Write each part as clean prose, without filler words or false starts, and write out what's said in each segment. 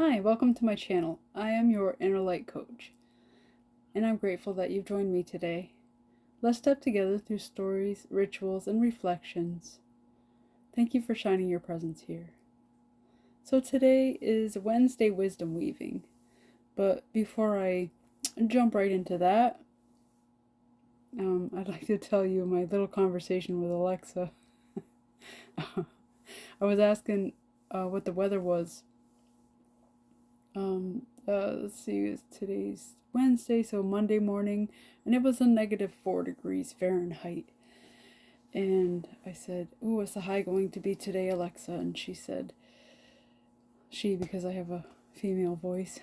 Hi, welcome to my channel. I am your Inner Light Coach, and I'm grateful that you've joined me today. Let's step together through stories, rituals, and reflections. Thank you for shining your presence here. So today is Wednesday Wisdom Weaving, but before I jump right into that, I'd like to tell you my little conversation with Alexa. I was asking what the weather was. Let's see, today's Wednesday, so Monday morning, and it was a -4 degrees Fahrenheit. And I said, "Oh, what's the high going to be today, Alexa?" And she said, because I have a female voice,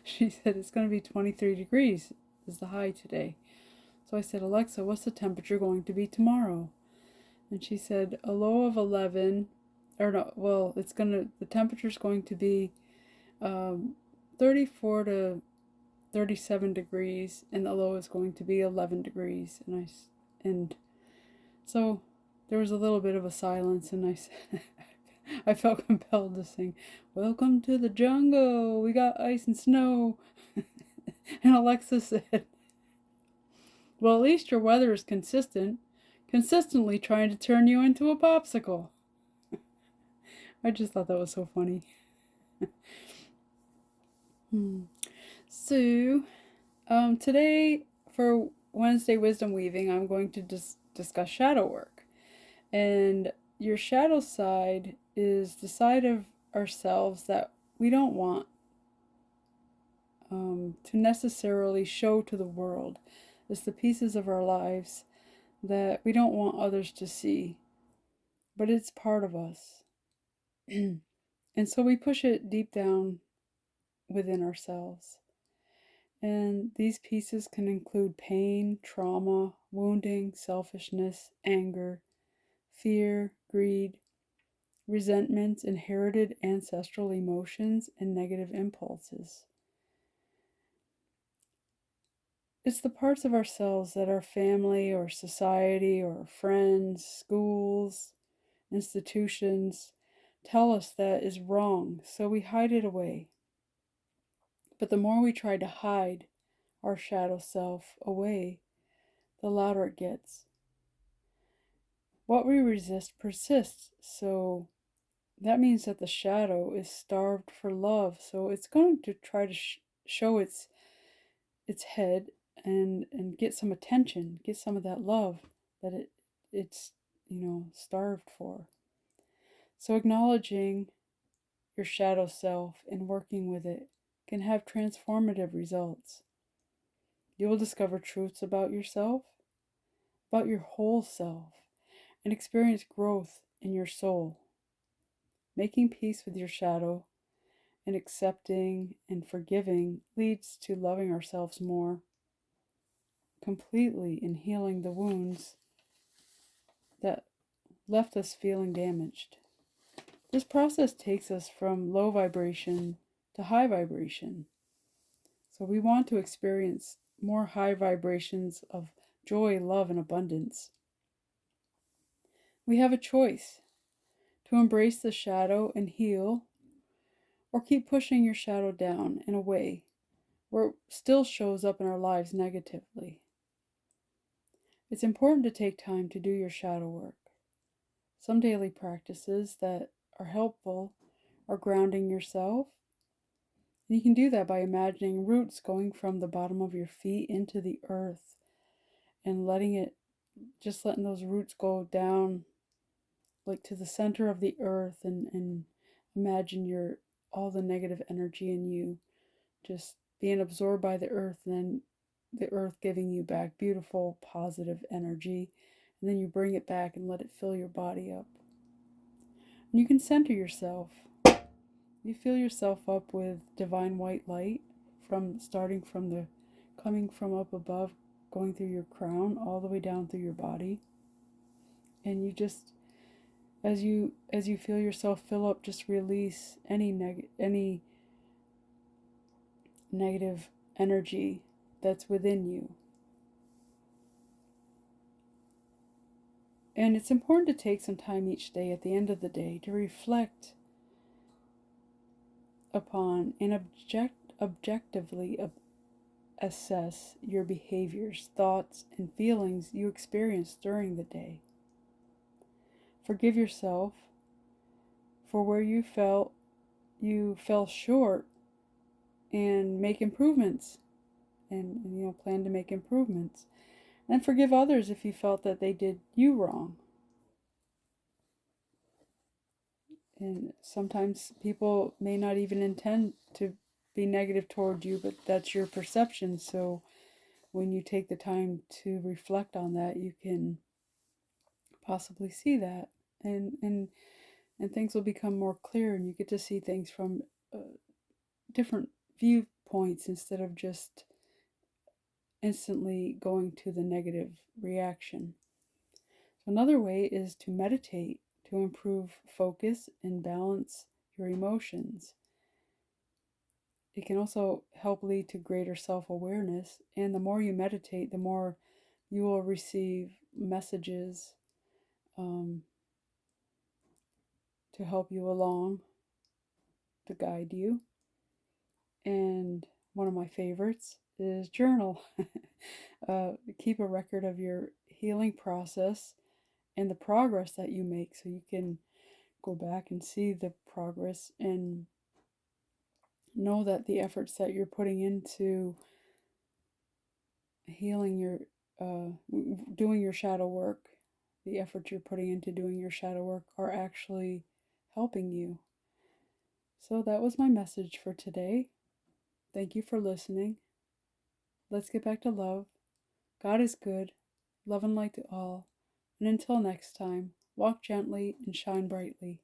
she said it's going to be 23 degrees is the high today. So I said, "Alexa, what's the temperature going to be tomorrow?" And she said, a low of 11, or no, well, the temperature's going to be 34 to 37 degrees, and the low is going to be 11 degrees. And so there was a little bit of a silence, and I felt compelled to sing, "Welcome to the jungle, we got ice and snow." And Alexa said, "Well, at least your weather is consistently trying to turn you into a popsicle." I just thought that was so funny. So, today for Wednesday Wisdom Weaving, I'm going to discuss shadow work. And your shadow side is the side of ourselves that we don't want to necessarily show to the world. It's the pieces of our lives that we don't want others to see, but it's part of us. And so we push it deep down within ourselves. And these pieces can include pain, trauma, wounding, selfishness, anger, fear, greed, resentment, inherited ancestral emotions, and negative impulses. It's the parts of ourselves that our family or society or friends, schools, institutions tell us that is wrong, so we hide it away. But the more we try to hide our shadow self away, the louder it gets. What we resist persists, so that means that the shadow is starved for love, so it's going to try to show its head and get some attention, get some of that love that it's starved for. So acknowledging your shadow self and working with it can have transformative results. You will discover truths about yourself, about your whole self, and experience growth in your soul. Making peace with your shadow and accepting and forgiving leads to loving ourselves more completely and healing the wounds that left us feeling damaged. This process takes us from low vibration to high vibration. So we want to experience more high vibrations of joy, love, and abundance. We have a choice to embrace the shadow and heal, or keep pushing your shadow down in a way where it still shows up in our lives negatively. It's important to take time to do your shadow work. Some daily practices that are helpful are grounding yourself. And you can do that by imagining roots going from the bottom of your feet into the earth and letting those roots go down like to the center of the earth, and imagine all the negative energy in you just being absorbed by the earth, and then the earth giving you back beautiful positive energy, and then you bring it back and let it fill your body up. And you can center yourself. You fill yourself up with divine white light coming from up above, going through your crown all the way down through your body. And you just, as you feel yourself fill up, just release any negative energy that's within you. And it's important to take some time each day at the end of the day to reflect upon and objectively assess your behaviors, thoughts, and feelings you experience during the day. Forgive yourself for where you fell short and make improvements and plan to make improvements. And forgive others if you felt that they did you wrong. And sometimes people may not even intend to be negative toward you, but that's your perception. So when you take the time to reflect on that, you can possibly see that, and and and things will become more clear, and you get to see things from uh, different viewpoints instead of just instantly going to the negative reaction. So another way is to meditate to improve focus and balance your emotions. It can also help lead to greater self awareness. And the more you meditate, the more you will receive messages um, to help you along, to guide you. And one of my favorites is journal. Keep a record of your healing process and the progress that you make so you can go back and see the progress and know that the efforts that you're putting into healing your doing your shadow work, the efforts you're putting into doing your shadow work are actually helping you. So that was my message for today. Thank you for listening. Let's get back to love. God is good. Love and light to all. And until next time, walk gently and shine brightly.